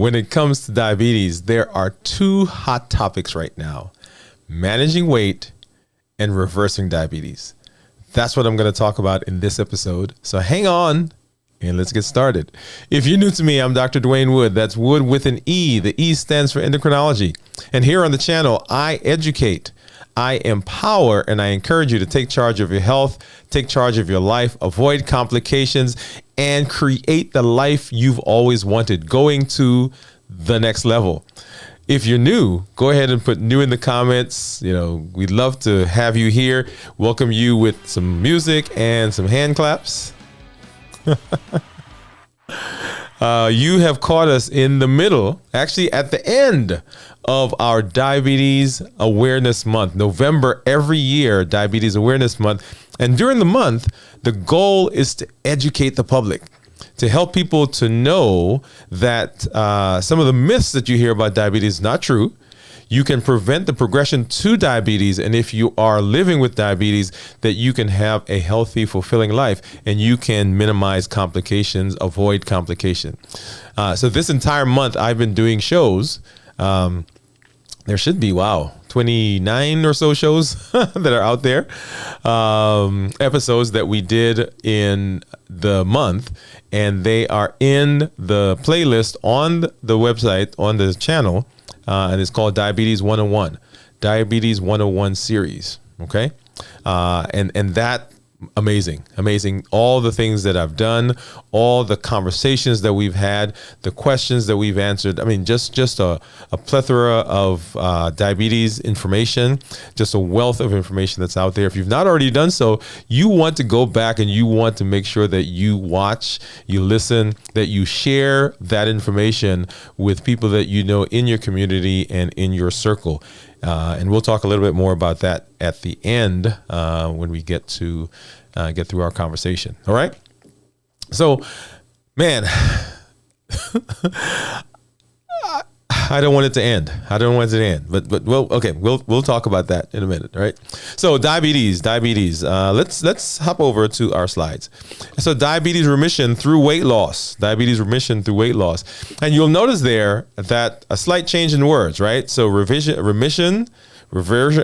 when it comes to diabetes, there are two hot topics right now: managing weight and reversing diabetes. That's what I'm going to talk about in this episode. So hang on and let's get started. If you're new to me, I'm Dr. Dwayne Wood. That's Wood with an E. The E stands for endocrinology. And here on the channel, I educate, I empower, and I encourage you to take charge of your health, take charge of your life, avoid complications, and create the life you've always wanted, going to the next level. If you're new, go ahead and put new in the comments. We'd love to have you here. Welcome you with some music and some hand claps. You have caught us in the middle, actually at the end of our Diabetes Awareness Month. November every year, Diabetes Awareness Month. And during the month, the goal is to educate the public, to help people to know that some of the myths that you hear about diabetes is not true. You can prevent the progression to diabetes, and if you are living with diabetes, that you can have a healthy, fulfilling life, and you can minimize complications, avoid complication. So this entire month, I've been doing shows. There should be, 29 or so shows that are out there, episodes that we did in the month, and they are in the playlist on the website, on the channel. And it's called Diabetes 101, Diabetes 101 series. Okay. And that amazing. All the things that I've done, all the conversations that we've had, the questions that we've answered. I mean, just a plethora of diabetes information, just a wealth of information that's out there. If you've not already done so, you want to go back and you want to make sure that you watch, you listen, that you share that information with people that you know in your community and in your circle. And we'll talk a little bit more about that at the end when we get through our conversation. All right. So, man, I don't want it to end. But well, okay, we'll talk about that in a minute. All right. So diabetes. Let's hop over to our slides. So diabetes remission through weight loss. And you'll notice there that a slight change in words, right? So remission, reverse,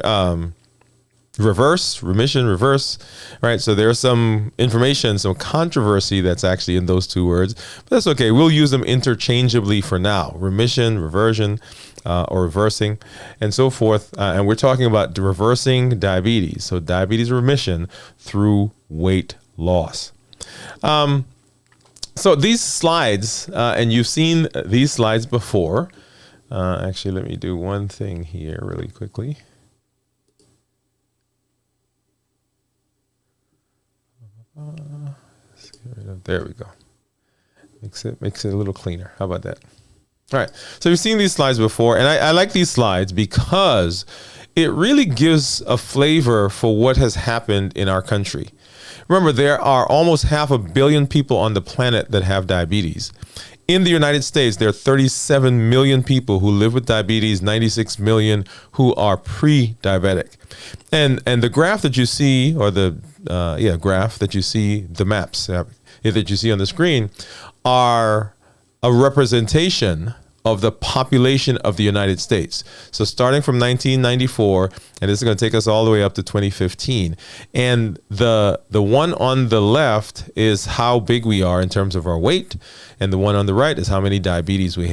right? So there's some information, some controversy that's actually in those two words, but that's okay. We'll use them interchangeably for now. Remission, reversion, or reversing, and so forth. And we're talking about reversing diabetes. So diabetes remission through weight loss. So these slides, and you've seen these slides before. Actually, let me do one thing here really quickly. There we go. Makes it a little cleaner. How about that? All right. So you've seen these slides before, and I like these slides because it really gives a flavor for what has happened in our country. Remember, there are almost 500 million people on the planet that have diabetes. In the United States, there are 37 million people who live with diabetes, 96 million who are pre-diabetic. And the graph that you see, or the graph that you see, the maps that you see on the screen, are a representation of the population of the United States. So starting from 1994, and this is going to take us all the way up to 2015. And the one on the left is how big we are in terms of our weight, and the one on the right is how much diabetes we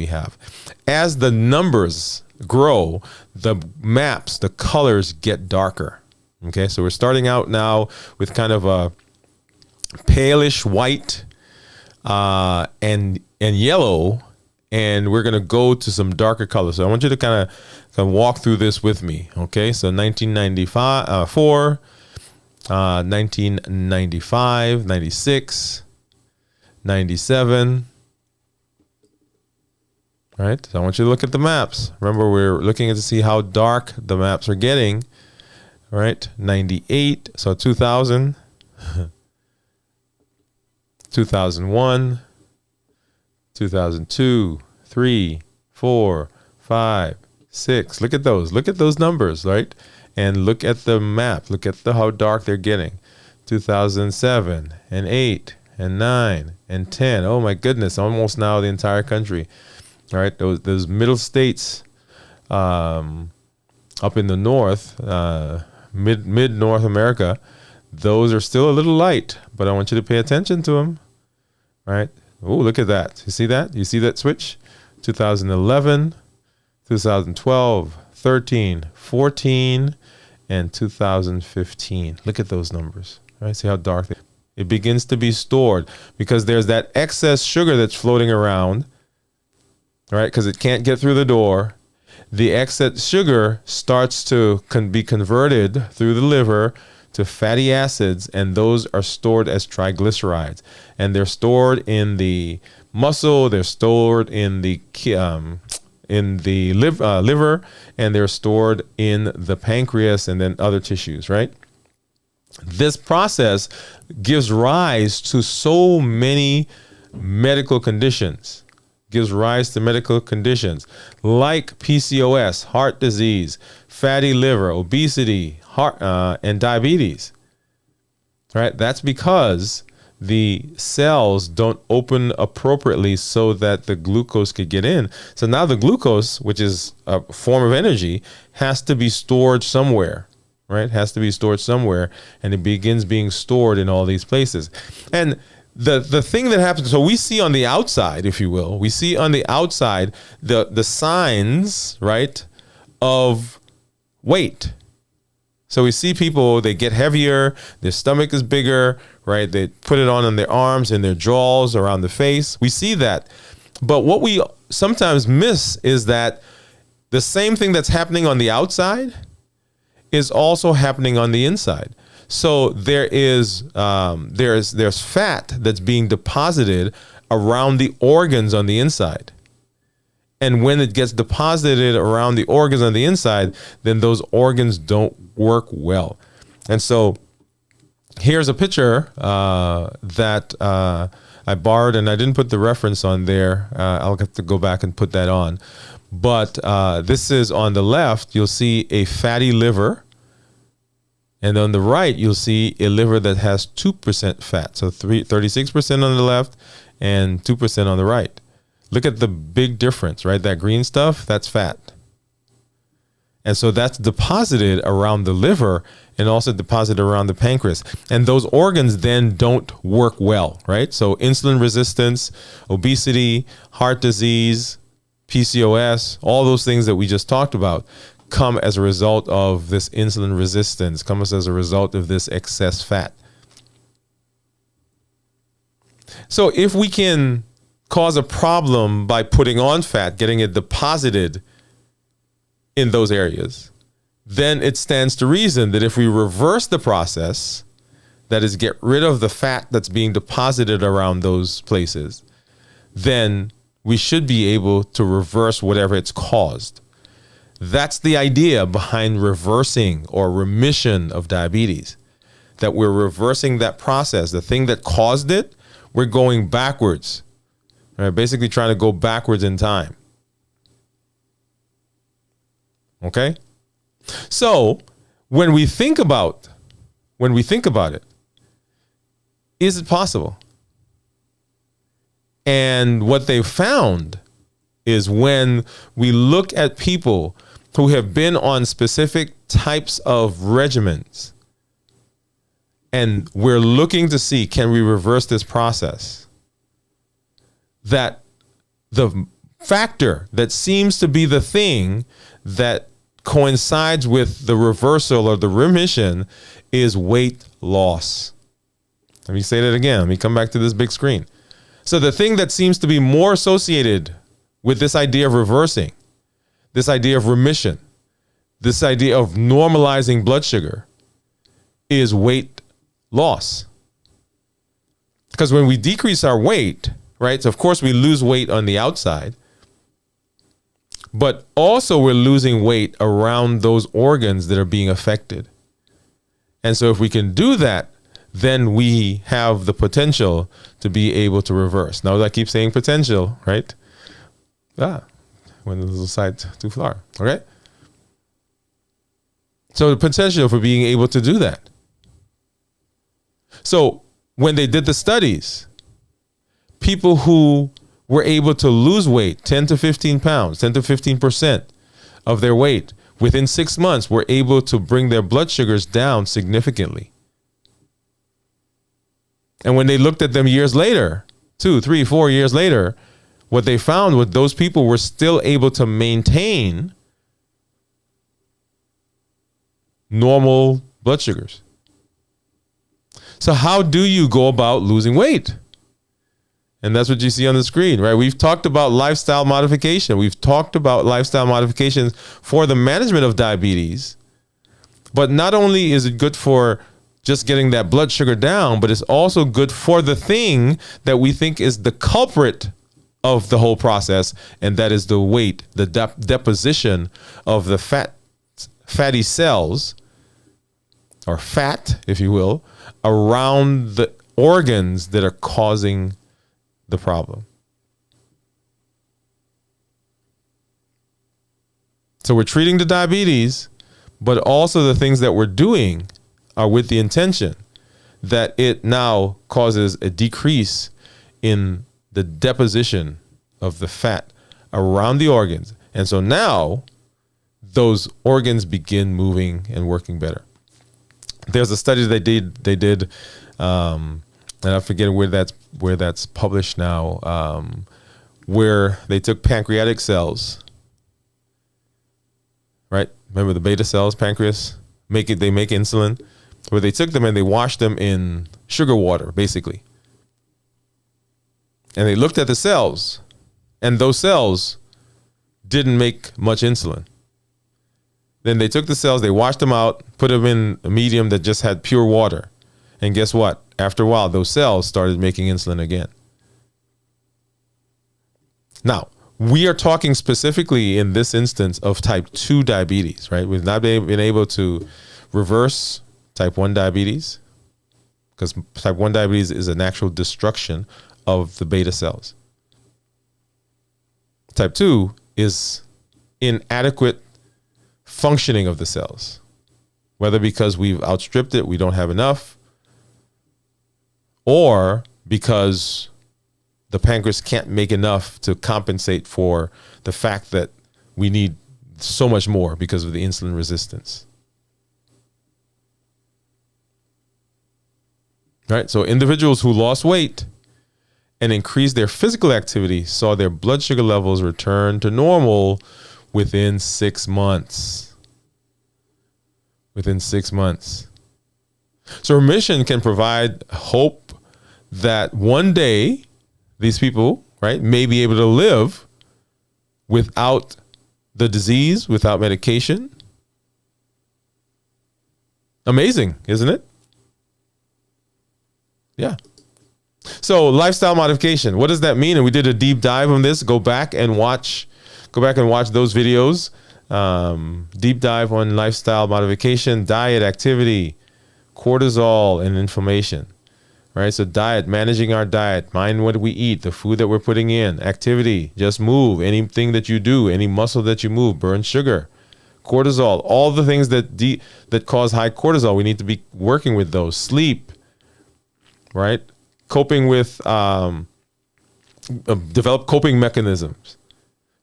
have. As the numbers grow, the maps, the colors get darker. Okay, so we're starting out now with kind of a palish white and yellow, and we're going to go to some darker colors. So I want you to kind of walk through this with me. Okay, so 1995, 1995, 96, 97. All right, so I want you to look at the maps. Remember, we're looking to see how dark the maps are getting. All right, 98, so 2000, 2001, 2002, 3, 4, 5, 6. Look at those numbers, right? And look at the map. Look at how dark they're getting. 2007 and 8 and 9 and 10. Oh my goodness, almost now the entire country. All right, those middle states up in the north, mid North America, those are still a little light, but I want you to pay attention to them. All right. Oh, look at that. You see that? You see that switch? 2011, 2012, 13, 14, and 2015. Look at those numbers. All right. See how dark it begins to be stored because there's that excess sugar that's floating around, right? Because it can't get through the door. The excess sugar starts to be converted through the liver to fatty acids, and those are stored as triglycerides. And they're stored in the muscle, they're stored in the liver, and they're stored in the pancreas and then other tissues, right? This process gives rise to so many medical conditions. Gives rise to medical conditions like PCOS, heart disease, fatty liver, obesity, heart and diabetes. Right? That's because the cells don't open appropriately so that the glucose could get in. So now the glucose, which is a form of energy, has to be stored somewhere. Right? Has to be stored somewhere, and it begins being stored in all these places. And the thing that happens, so we see on the outside, if you will, we see on the outside the signs, right, of weight. So we see people, they get heavier, their stomach is bigger, right? They put it on their arms and their jaws, around the face. We see that. But what we sometimes miss is that the same thing that's happening on the outside is also happening on the inside. So there's fat that's being deposited around the organs on the inside. And when it gets deposited around the organs on the inside, then those organs don't work well. And so here's a picture that I borrowed, and I didn't put the reference on there. I'll have to go back and put that on. But this is on the left, you'll see a fatty liver. And on the right, you'll see a liver that has 2% fat. So 36% on the left and 2% on the right. Look at the big difference, right? That green stuff, that's fat. And so that's deposited around the liver and also deposited around the pancreas. And those organs then don't work well, right? So insulin resistance, obesity, heart disease, PCOS, all those things that we just talked about come as a result of this insulin resistance, comes as a result of this excess fat. So if we can cause a problem by putting on fat, getting it deposited in those areas, then it stands to reason that if we reverse the process, that is, get rid of the fat that's being deposited around those places, then we should be able to reverse whatever it's caused. That's the idea behind reversing or remission of diabetes, that we're reversing that process. The thing that caused it, we're going backwards. Right? Basically trying to go backwards in time. Okay? So when we think about it, is it possible? And what they found is when we look at people who have been on specific types of regimens, and we're looking to see, can we reverse this process? That the factor that seems to be the thing that coincides with the reversal or the remission is weight loss. Let me say that again. Let me come back to this big screen. So the thing that seems to be more associated with this idea of reversing, this idea of remission, this idea of normalizing blood sugar is weight loss. Because when we decrease our weight, right, so of course we lose weight on the outside, but also we're losing weight around those organs that are being affected. And so if we can do that, then we have the potential to be able to reverse. Now I keep saying potential, right? When the little side too far, okay? So the potential for being able to do that. So when they did the studies, people who were able to lose weight, 10 to 15 pounds, 10 to 15% of their weight within 6 months, were able to bring their blood sugars down significantly. And when they looked at them years later, 2, 3, 4 years later, what they found was those people were still able to maintain normal blood sugars. So how do you go about losing weight? And that's what you see on the screen, right? We've talked about lifestyle modification. We've talked about lifestyle modifications for the management of diabetes. But not only is it good for just getting that blood sugar down, but it's also good for the thing that we think is the culprit of the whole process, and that is the weight, the deposition of the fatty cells, or fat, if you will, around the organs that are causing the problem. So we're treating the diabetes, but also the things that we're doing are with the intention that it now causes a decrease in the deposition of the fat around the organs. And so now those organs begin moving and working better. There's a study they did, and I forget where that's published now, where they took pancreatic cells, right? Remember the beta cells, pancreas, they make insulin, where they took them and they washed them in sugar water, basically. And they looked at the cells, and those cells didn't make much insulin. Then they took the cells, they washed them out, put them in a medium that just had pure water. And guess what? After a while, those cells started making insulin again. Now, we are talking specifically in this instance of type 2 diabetes, right? We've not been able to reverse type 1 diabetes, because type 1 diabetes is an actual destruction of the beta cells. Type 2 is inadequate functioning of the cells, whether because we've outstripped it, we don't have enough, or because the pancreas can't make enough to compensate for the fact that we need so much more because of the insulin resistance. Right? So individuals who lost weight and increased their physical activity saw their blood sugar levels return to normal within 6 months. Within 6 months. So remission can provide hope that one day these people, right, may be able to live without the disease, without medication. Amazing, isn't it? Yeah. So lifestyle modification, what does that mean? And we did a deep dive on this. Go back and watch those videos. Deep dive on lifestyle modification, diet, activity, cortisol, and inflammation. Right? So diet, managing our diet, mind what we eat, the food that we're putting in, activity, just move, anything that you do, any muscle that you move, burn sugar, cortisol, all the things that cause high cortisol. We need to be working with those. Sleep, right? Coping with, develop coping mechanisms,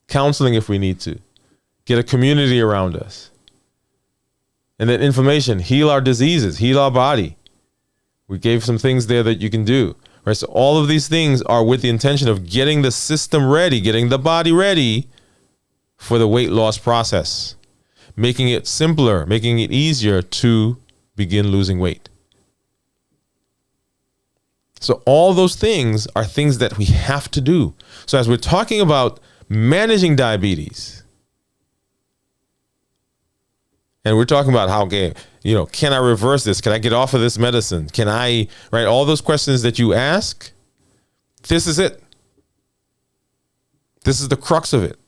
counseling if we need to, get a community around us. And then inflammation, heal our diseases, heal our body. We gave some things there that you can do, right? So all of these things are with the intention of getting the system ready, getting the body ready for the weight loss process, making it simpler, making it easier to begin losing weight. So all those things are things that we have to do. So as we're talking about managing diabetes, and we're talking about how, can I reverse this? Can I get off of this medicine? Can I, right? All those questions that you ask, this is it. This is the crux of it.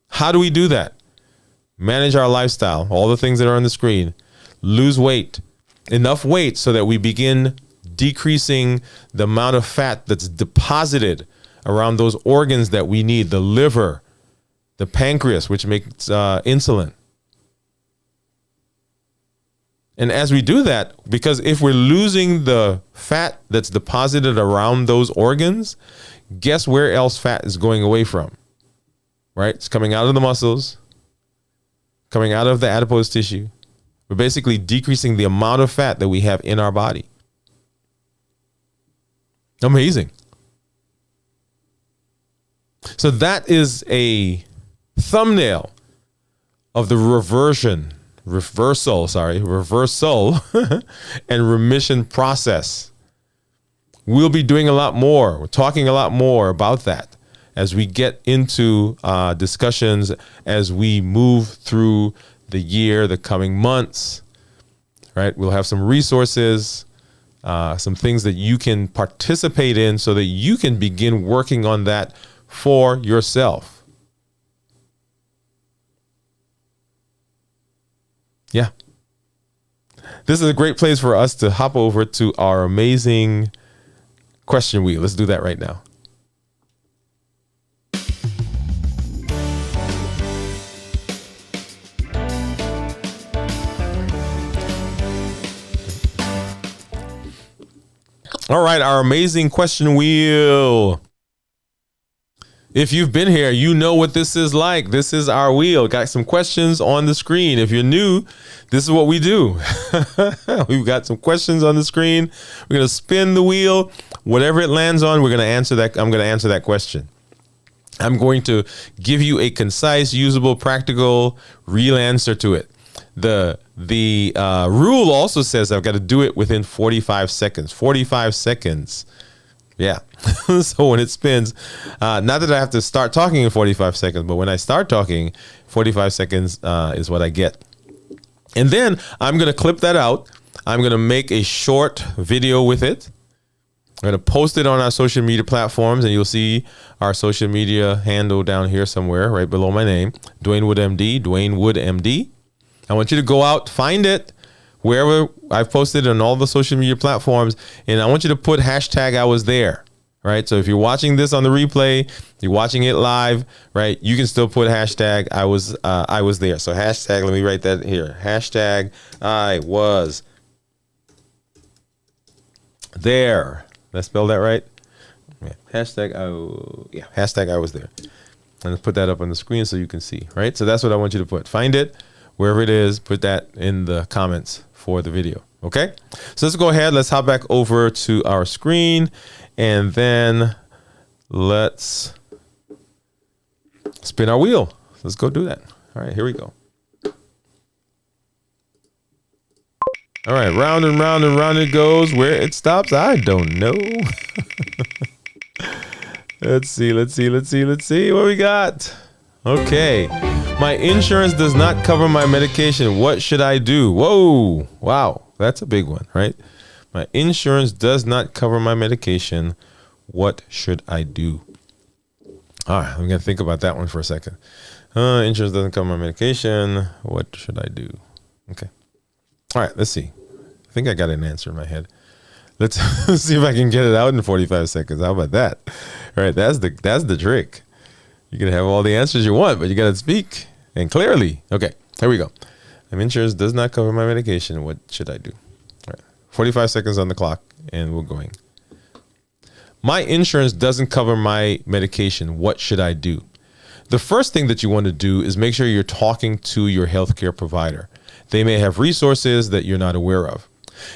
How do we do that? Manage our lifestyle, all the things that are on the screen, lose weight, enough weight so that we begin decreasing the amount of fat that's deposited around those organs that we need, the liver, the pancreas, which makes insulin. And as we do that, because if we're losing the fat that's deposited around those organs, guess where else fat is going away from, right? It's coming out of the muscles, coming out of the adipose tissue. We're basically decreasing the amount of fat that we have in our body. Amazing. So that is a thumbnail of the reversal and remission process. We'll be doing a lot more. We're talking a lot more about that as we get into discussions as we move through the year, the coming months, right? We'll have some resources, some things that you can participate in so that you can begin working on that for yourself. Yeah. This is a great place for us to hop over to our amazing question wheel. Let's do that right now. All right, our amazing question wheel. If you've been here, you know what this is like. This is our wheel. Got some questions on the screen. If you're new, this is what we do. We've got some questions on the screen. We're going to spin the wheel. Whatever it lands on, we're going to answer that. I'm going to answer that question. I'm going to give you a concise, usable, practical, real answer to it. The rule also says I've got to do it within 45 seconds. 45 seconds. Yeah. So when it spins, not that I have to start talking in 45 seconds, but when I start talking, 45 seconds is what I get. And then I'm going to clip that out. I'm going to make a short video with it. I'm going to post it on our social media platforms, and you'll see our social media handle down here somewhere right below my name, Dwayne Wood MD, Dwayne Wood MD. I want you to go out, find it wherever I've posted on all the social media platforms, and I want you to put hashtag I was there, right? So if you're watching this on the replay, you're watching it live, right? You can still put hashtag I was there. So hashtag, let me write that here. Hashtag I was there. Did I spell that right? Yeah. Hashtag I was there. And let's put that up on the screen so you can see, right? So that's what I want you to put. Find it. Wherever it is, put that in the comments for the video. Okay. So let's go ahead. Let's hop back over to our screen, and then let's spin our wheel. Let's go do that. All right, here we go. All right, round and round and round it goes. Where it stops, I don't know. Let's see what we got. Okay. My insurance does not cover my medication. What should I do? Whoa. Wow. That's a big one, right? My insurance does not cover my medication. What should I do? All right. I'm going to think about that one for a second. Insurance doesn't cover my medication. What should I do? Okay. All right. Let's see. I think I got an answer in my head. Let's see if I can get it out in 45 seconds. How about that? All right. That's the trick. You can have all the answers you want, but you got to speak and clearly. Okay, here we go. My insurance does not cover my medication. What should I do? All right, 45 seconds on the clock, and we're going. My insurance doesn't cover my medication. What should I do? The first thing that you want to do is make sure you're talking to your healthcare provider. They may have resources that you're not aware of.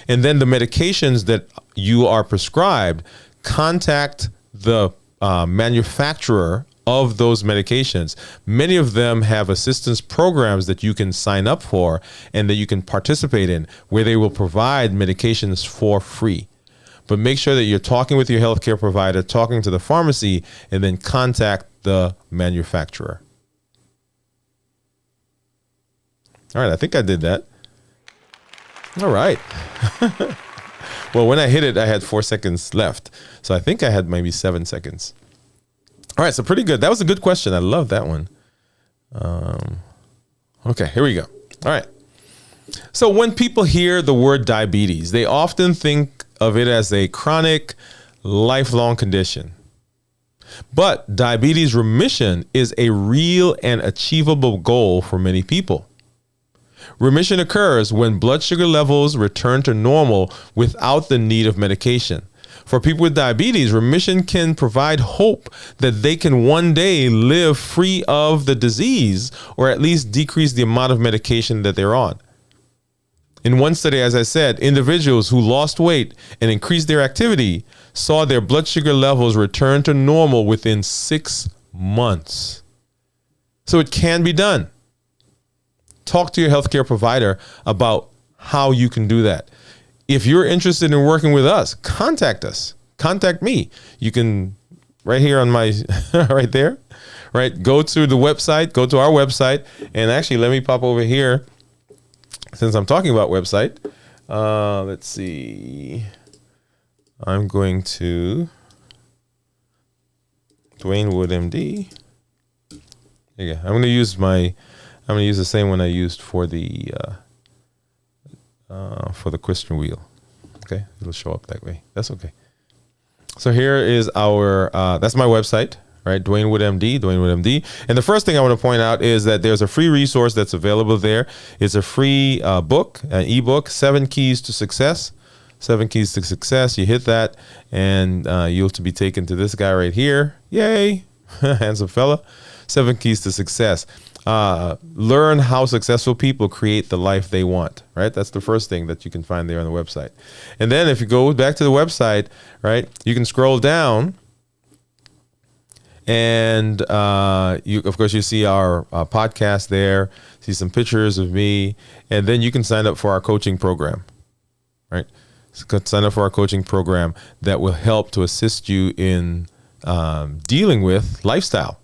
And then the medications that you are prescribed, contact the manufacturer of those medications. Many of them have assistance programs that you can sign up for and that you can participate in, where they will provide medications for free. But make sure that you're talking with your healthcare provider, talking to the pharmacy, and then contact the manufacturer. All right, I think I did that. All right. Well, when I hit it, I had 4 seconds left. So I think I had maybe 7 seconds. All right, so pretty good. That was a good question. I love that one. Okay, here we go. All right. So when people hear the word diabetes, they often think of it as a chronic, lifelong condition. But diabetes remission is a real and achievable goal for many people. Remission occurs when blood sugar levels return to normal without the need of medication. For people with diabetes, remission can provide hope that they can one day live free of the disease, or at least decrease the amount of medication that they're on. In one study, as I said, individuals who lost weight and increased their activity saw their blood sugar levels return to normal within 6 months. So it can be done. Talk to your healthcare provider about how you can do that. If you're interested in working with us, contact us. Contact me. You can, right here on my, right there, right? Go to the website, go to our website. And actually, let me pop over here. Since I'm talking about website, let's see. I'm going to Dwayne Wood MD. There you go. I'm going to use the same one I used for the question wheel. Okay, it'll show up that way. That's okay. So here is our that's my website, right? Dwayne Wood MD. And the first thing I want to point out is that there's a free resource that's available there. It's a free book, an ebook, 7 Keys to Success. 7 Keys to Success. You hit that, and you'll be taken to this guy right here. Yay, handsome fella. 7 Keys to Success. Learn how successful people create the life they want, right? That's the first thing that you can find there on the website. And then if you go back to the website, right, you can scroll down, and you, of course, you see our podcast there, see some pictures of me, and then you can sign up for our coaching program, right? So sign up for our coaching program that will help to assist you in dealing with lifestyle,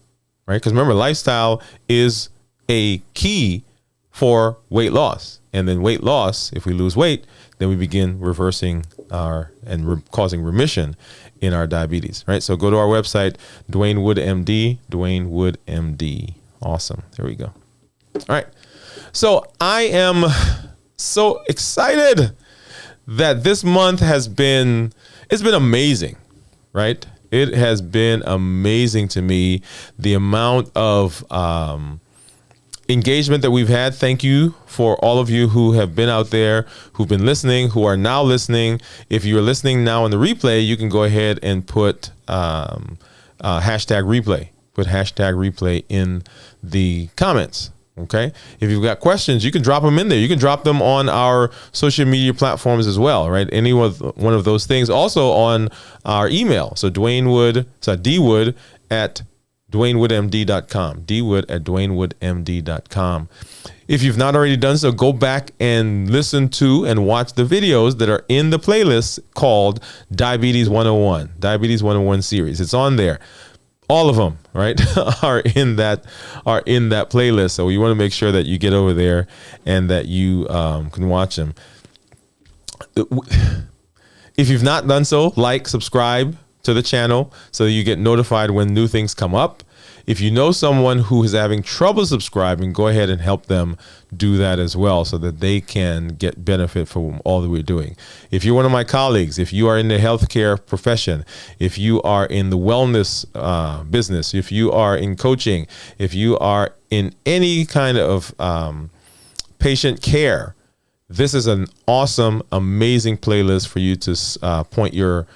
right? Because remember, lifestyle is a key for weight loss. And then weight loss, if we lose weight, then we begin reversing causing remission in our diabetes, right? So go to our website, Dwayne Wood MD, Dwayne Wood MD. Awesome. There we go. All right. So I am so excited that this month it's been amazing, right? It has been amazing to me, the amount of engagement that we've had. Thank you for all of you who have been out there, who've been listening, who are now listening. If you're listening now in the replay, you can go ahead and put hashtag replay. Put hashtag replay in the comments. Okay. If you've got questions, you can drop them in there. You can drop them on our social media platforms as well, right? Any one of those things. Also on our email. So dwood at dwaynewoodmd.com. dwood at dwaynewoodmd.com. If you've not already done so, go back and listen to and watch the videos that are in the playlist called Diabetes 101. Diabetes 101 series. It's on there. All of them, right, are in that playlist. So you want to make sure that you get over there and that you can watch them. If you've not done so, like, subscribe to the channel so that you get notified when new things come up. If you know someone who is having trouble subscribing, go ahead and help them do that as well so that they can get benefit from all that we're doing. If you're one of my colleagues, if you are in the healthcare profession, if you are in the wellness business, if you are in coaching, if you are in any kind of patient care, this is an awesome, amazing playlist for you to point your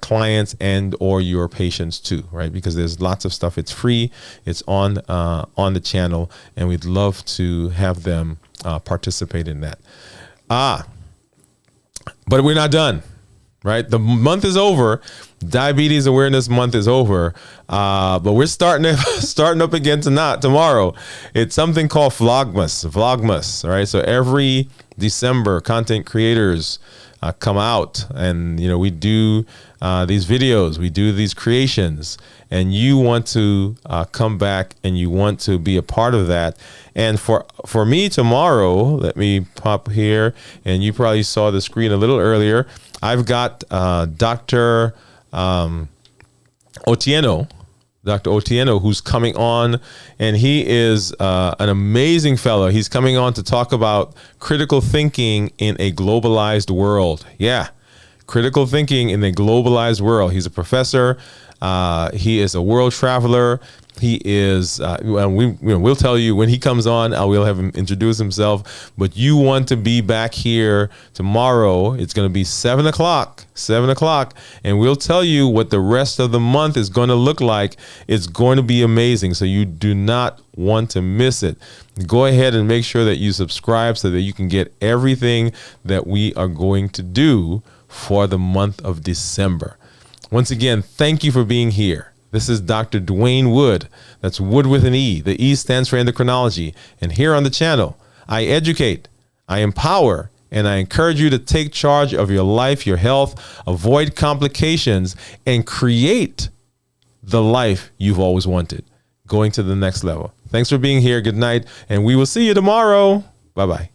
clients and or your patients too, right? Because there's lots of stuff. It's free. It's on the channel, and we'd love to have them participate in that. But we're not done, right? The month is over. Diabetes Awareness Month is over, but we're starting up again tomorrow. It's something called Vlogmas, all right? So every December, content creators come out, and we do these videos, we do these creations, and you want to come back and you want to be a part of that. And for me tomorrow, let me pop here, and you probably saw the screen a little earlier. I've got Dr. Otieno, who's coming on, and he is an amazing fellow. He's coming on to talk about critical thinking in a globalized world. Yeah, critical thinking in a globalized world. He's a professor. He is a world traveler. He is, we'll tell you when he comes on, we'll have him introduce himself. But you want to be back here tomorrow. It's going to be 7 o'clock, and we'll tell you what the rest of the month is going to look like. It's going to be amazing. So you do not want to miss it. Go ahead and make sure that you subscribe so that you can get everything that we are going to do for the month of December. Once again, thank you for being here. This is Dr. Dwayne Wood. That's Wood with an E. The E stands for endocrinology. And here on the channel, I educate, I empower, and I encourage you to take charge of your life, your health, avoid complications, and create the life you've always wanted, going to the next level. Thanks for being here. Good night. And we will see you tomorrow. Bye-bye.